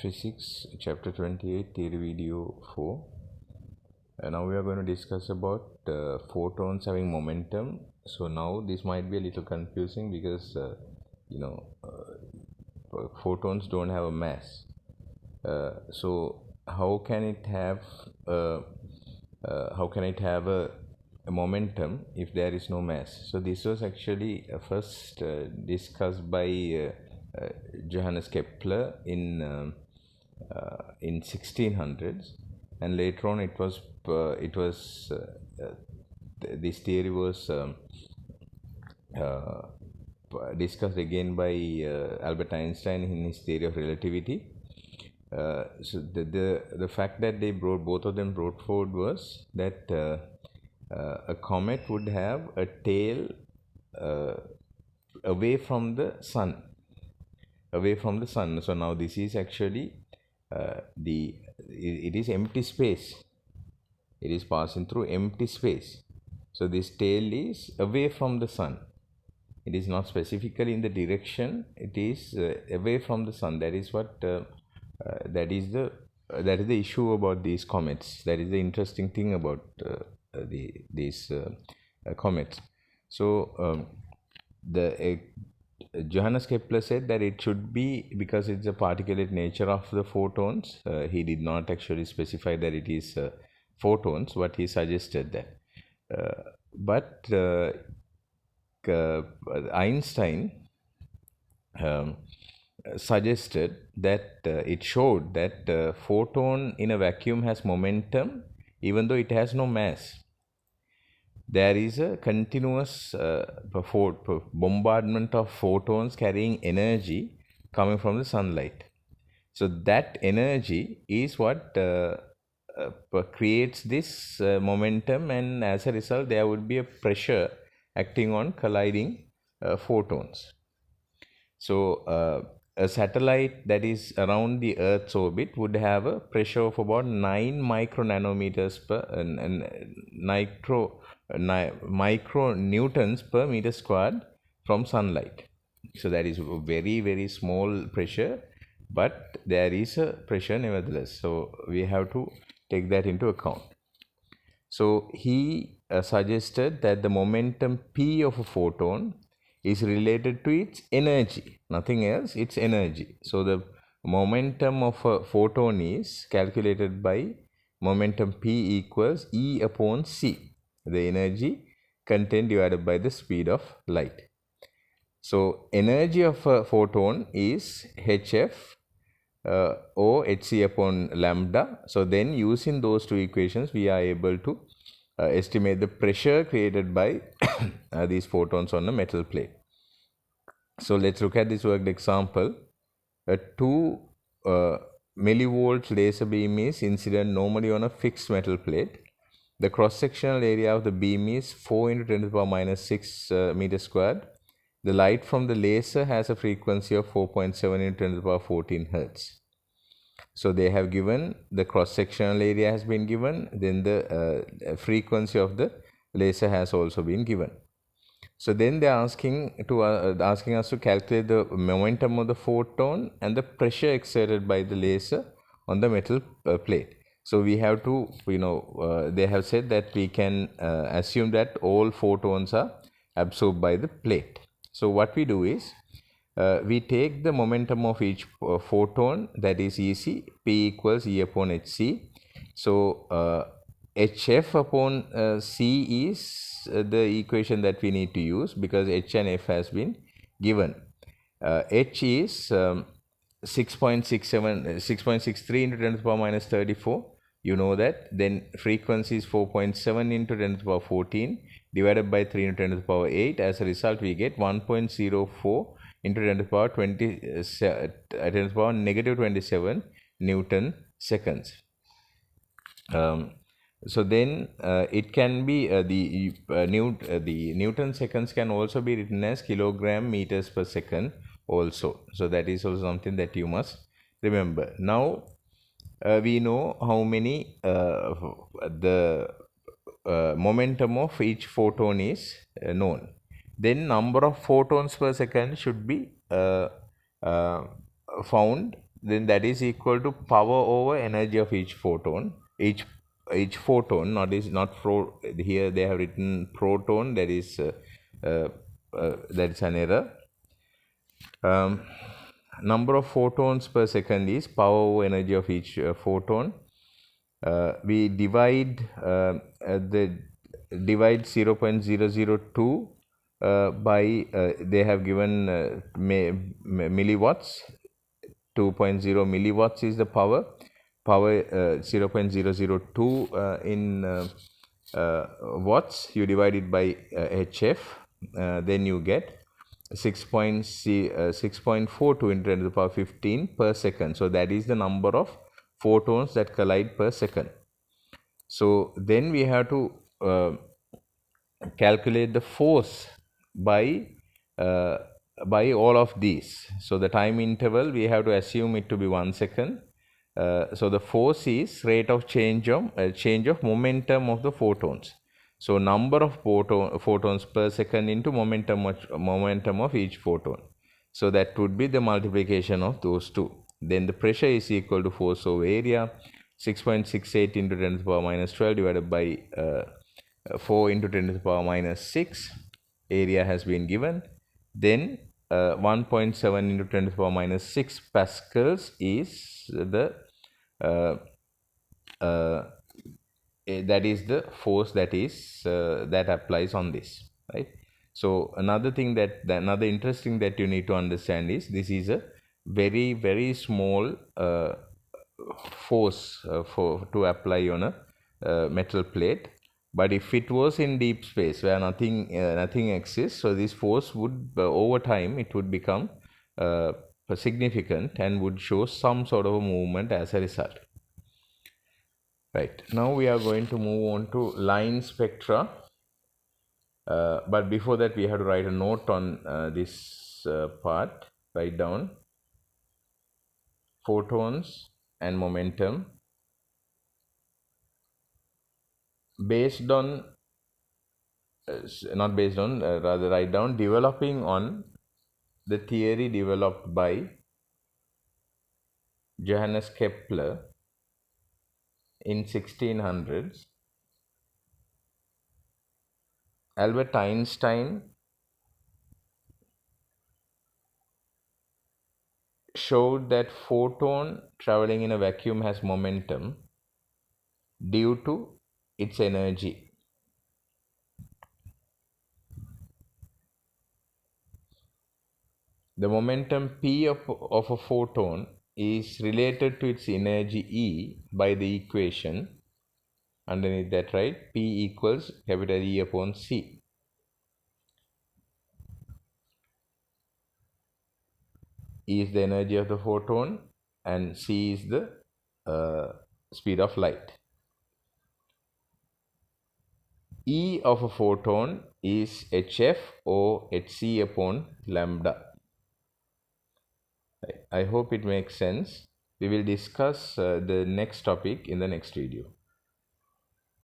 Physics chapter 28 theory video 4. Now we are going to discuss about photons having momentum. So now this might be a little confusing because you know photons don't have a mass. So how can it have a momentum if there is no mass? So this was actually first discussed by Johannes Kepler in 1600s, and later on this theory was discussed again by Albert Einstein in his theory of relativity. So the fact that both of them brought forward was that a comet would have a tail away from the sun. So now this is actually it is empty space. It is passing through empty space. So this tail is away from the sun. It is not specifically in the direction. It is away from the sun. That is what that is the issue about these comets. That is the interesting thing about these comets. So Johannes Kepler said that it should be because it's the particulate nature of the photons. He did not actually specify that it is photons, but he suggested that. But Einstein suggested that it showed that photon in a vacuum has momentum even though it has no mass. There is a continuous bombardment of photons carrying energy coming from the sunlight. So that energy is what creates this momentum, and as a result there would be a pressure acting on colliding photons. So a satellite that is around the Earth's orbit would have a pressure of about 9 micronanometers per micronewtons per meter squared from sunlight. So that is a very, very small pressure, but there is a pressure nevertheless. So we have to take that into account. So he suggested that the momentum P of a photon is related to its energy, nothing else, its energy. So the momentum of a photon is calculated by momentum P equals E upon C, the energy content divided by the speed of light. So energy of a photon is hf or hc upon lambda. So then using those two equations we are able to estimate the pressure created by these photons on a metal plate. So let's look at this worked example. A 2 millivolts laser beam is incident normally on a fixed metal plate. The cross-sectional area of the beam is 4 into 10 to the power minus 6 meters squared. The light from the laser has a frequency of 4.7 into 10 to the power 14 hertz. So they have given the cross-sectional area has been given, then the frequency of the laser has also been given. So then they are asking us to calculate the momentum of the photon and the pressure exerted by the laser on the metal plate. So we have to, they have said that we can assume that all photons are absorbed by the plate. So what we do is, we take the momentum of each photon, that is EC, P equals E upon HC. So HF upon C is the equation that we need to use because H and F has been given. H is 6.63 into 10 to the power minus 34. You know that. Then frequency is 4.7 into 10 to the power 14 divided by 3 into 10 to the power 8. As a result, we get 1.04 into 10 to the power 10 to the power negative 27 Newton seconds. So then it can be the Newton seconds can also be written as kilogram meters per second also. So that is also something that you must remember. Now we know how many the momentum of each photon is known. Then number of photons per second should be found then that is equal to power over energy of each photon. Each photon, here they have written proton, uh, that is an error. Number of photons per second is power over energy of each photon. We divide 0.002 by they have given milliwatts. 2.0 milliwatts is the power 0.002 in watts. You divide it by hf, then you get 6.42 into 10 to the power 15 per second. So that is the number of photons that collide per second. So then we have to calculate the force uh, by all of these. So the time interval, we have to assume it to be 1 second. So the force is rate of change of momentum of the photons. So number of photons per second into momentum of each photon. So that would be the multiplication of those two. Then the pressure is equal to force over area, 6.68 into 10 to the power minus 12 divided by 4 into 10 to the power minus 6. Area has been given. Then 1.7 into 10 to the power minus 6 pascals is the that is the force that applies on this, right? So another interesting that you need to understand is this is a very, very small force to apply on a metal plate. But if it was in deep space where nothing exists, so this force would over time it would become significant and would show some sort of a movement as a result. Right, now we are going to move on to line spectra. But before that, we have to write a note on this part. Write down photons and momentum. Based on, not based on, rather write down developing on the theory developed by Johannes Kepler in 1600s. Albert Einstein showed that photon traveling in a vacuum has momentum due to its energy. The momentum P of a photon is related to its energy E by the equation underneath that, right? P equals capital E upon C. E is the energy of the photon and C is the speed of light. E of a photon is hf or hc upon lambda. I hope it makes sense. We will discuss the next topic in the next video.